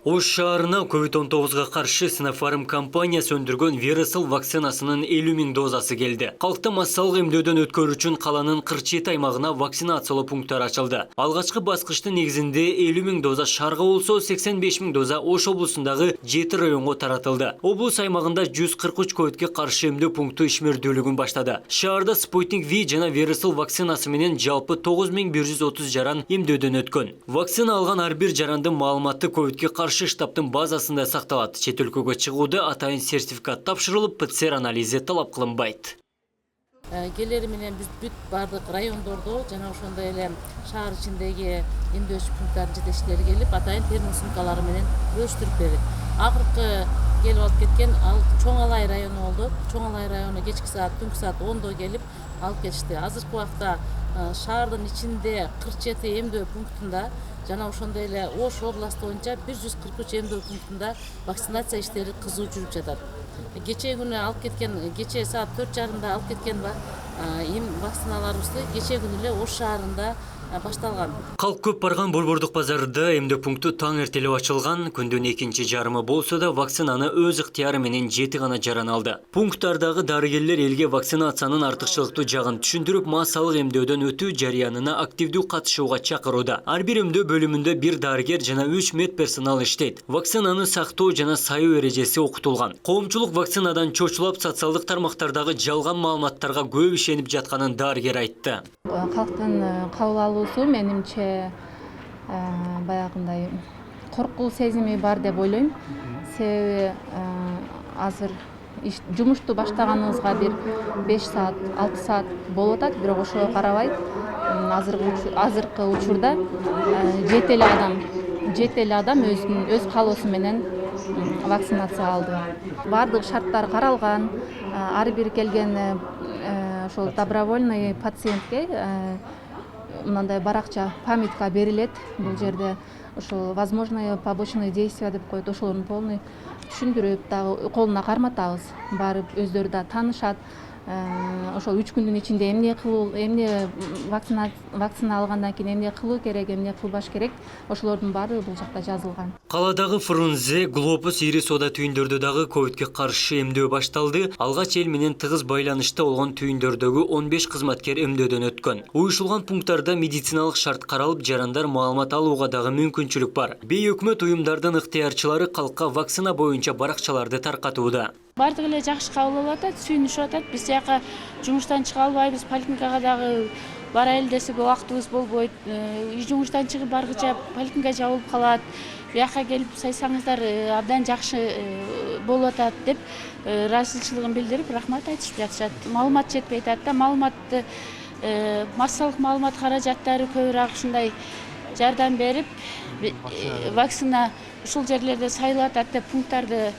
Ош шаарына COVID-19 каршы Sinopharm компаниясы өндүргөн Vericel вакцинасынын 50 000 дозасы келди. Калкты массалык эмдөөдөн өткөрүү үчүн каланын 47 аймагына вакцинациялоо пункттары ачылды. Алгачкы баскычтын негизинде 50 000 доза шаарга болсо, 85 000 доза Ош облусундагы 7 районго таратылды. Облус аймагында 143 ковидке каршы эмдөө пункту ишмердүүлүгүн баштады. Шаарда Sputnik V жана Vericel вакцинасы менен жалпы 9130 жаран эмдөөдөн өткөн. Вакцина алган ар бир жарандын маалыматы ковидке каршы штабтын базасында сакталат. Чет өлкөгө чыгууда атайын сертификат тапшырылып, ПЦР анализи талап кылынбайт. Келери менен биз бүт бардык райондордо жана ошондой эле шаар ичиндеги эмдөөчү пункттардын жетекчилери келип, атайын термо сумкалары менен бөлүштүрүп берет. Акыркы келип алып кеткен ал Чоң Алай району болду. Чоң Алай району кечки саат, түнкү саат 10до келип алып кетишти. Азыркы убакта шаардын ичинде 47 эмдөө пунктунда жана ошондой эле Ош областы боюнча 143 эмдөө пунктунда вакцинация иштери кызуу жүрүп жатат. Кечээ күнү алып кеткен, кечээ саат 4:30 алып кеткен вакциналарыбызды кечээ күнү эле Ош шаарында башталган. Калк көп барган Борбордук базарында эмдөө пункту таң эртелеп ачылган. Күндүн экинчи жарымы болсо да вакцинаны өз ыктыяры менен 7 гана жаран алды. Пункттардагы дарыгерлер элге вакцинациянын артыкчылыктуу жагын түшүндүрүп, массалык эмдөөдөн өтүү жарыянына активдүү катышууга чакырууда. Ар бир эмдөө бөлүмүндө бир дарыгер жана 3 медперсонал иштейт. Вакцинаны сактоо жана сайуу эрежеси окутулган. Коомчулук вакцинадан чочулап, социалдык тармактардагы жалган маалыматтарга көп ишенип жатканын дарыгер айтты. Калктын кабыл алуусу менимче баягындай коркуу сезими бар деп ойлойм. Себеби азыр жумушту баштаганыбызга бир 5 саат, 6 саат болуп атат, бирок ошого карабай азыркы учурда 7 эле адам өз каалоосу менен вакцинация алды. Бардык шарттар каралган. Ар бир келген ошол добровольный пациентке мындай баракча памятка берилет. Бул жерде ошол возможные побочные действия деп коет. Ошолордун полный түшүндүрүп, дагы колуна карматабыз. Барып өздөрү да таанышат. Ошол 3 күндүн ичинде эмне вакцина алгандан кийин эмне кылуу керек, эмне кылбаш керек, ошолордун баары бул жакта жазылган. Каладагы Фрунзе, Глобус, ири соода түйүндөрдө дагы ковидке каршы эмдөө башталды. Алгач эл менен тыгыз байланышта болгон түйүндөрдөгү 15 кызматкер эмдөөдөн өткөн. Уюшулган пункттарда медициналык шарт каралып, жарандар маалымат алууга дагы мүмкүнчүлүк бар. Бейөкмөт уюмдардын ыктыярчылары калкка вакцина боюнча баракчаларды таркатууда. Бардык эле жакшы кабыл алып атат, сүйүнүшүп атат. Биз жака жумуштан чыга албайбыз, поликлиникага дагы барайлы десек убактыбыз болбойт. Жумуштан чыгып баргыча поликлиника жабылып калат. Бияка келип сайсаңыздар абдан жакшы болуп атат деп ыраазычылыгын билдирип, рахмат айтышып жатышат. Маалымат жетпей атат да, маалыматты массалык маалымат каражаттары көбүрөөк ушундай жардам берип, вакцина ушул жерлерде сайылып атат деп пункттарды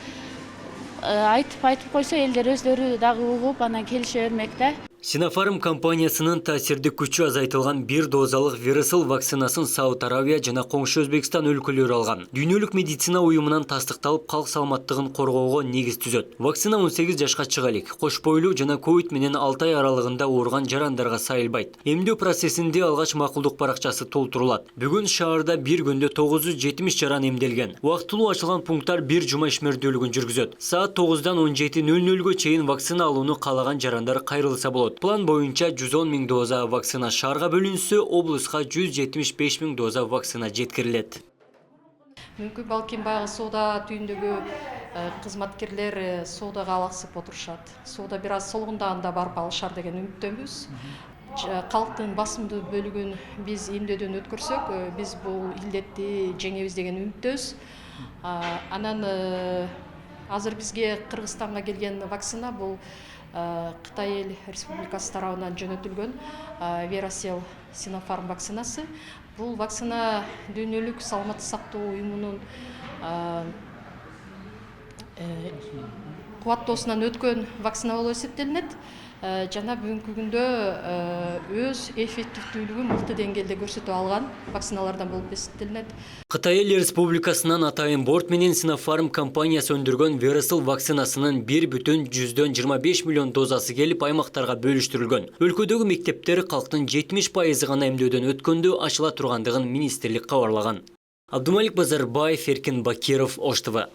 айтып койсо, элдер өздөрү дагы угуп, анан келише бермек да. Sinopharm компаниясынын таасирдик күчү азайтылган бир дозалык Vericel вакцинасын Сауд Арабия жана коңшу Өзбекстан өлкөлөрү алган. Дүйнөлүк медицина уюмунан тастыкталып, калк саламаттыгын коргоого негиз түзөт. Вакцина 18 жашка чыга элек. Кош бойлуу жана ковид менен 6 ай аралыгында ооруган жарандарга сайылбайт. Эмдөө процессинде алгач макулдук баракчасы толтурулат. Бүгүн шаарда бир күндө 970 жаран эмделген. Убактылуу ачылган пункттар бир жума ишмердүүлүгүн жүргүзөт. Саат 9-дан 17:00 чейин вакцина алууну каалаган жарандар кайрылса болот. План боюнча 110 000 доза вакцина шаарга бөлүнсө, облуска 175 000 доза вакцина жеткирилет. Мүмкүн балким баягы соода түйүндөгү кызматкерлер соодага алаксып отурушат. Соода бир аз солгундаганда барып алышар деген үмүттөнбүз. Калктын басымдуу бөлүгүн биз эмдөөдөн өткөрсөк, биз бул илдетти жеңебиз деген үмүттөбүз. Анан азыр бизге Кыргызстанга келген вакцина бул Кытай Эл Республикасы тарабынан жөнөтүлгөн Vericel Sinopharm вакцинасы. Бул вакцина дүйнөлүк саламаттык сактоо уюмунун кубаттоосунан өткөн вакцина болуп эсептелинет. Жана бүгүнкү күндө өз эффективдүүлүгүн мыкты деңгээлде көрсөтүп алган вакциналардан болуп эсептелинет. Кытай Эл Республикасынан атайын борт менен Sinopharm компаниясы өндүргөн Vericel вакцинасынын 1,25 миллион дозасы келип аймактарга бөлүштүрүлгөн. Өлкөдөгү мектептер калктын 70% гана эмдөөдөн өткөндө ачыла тургандыгын министрлик кабарлаган. Абдумалик Базарбаев, Эркин Бакиров, Ош ТВ.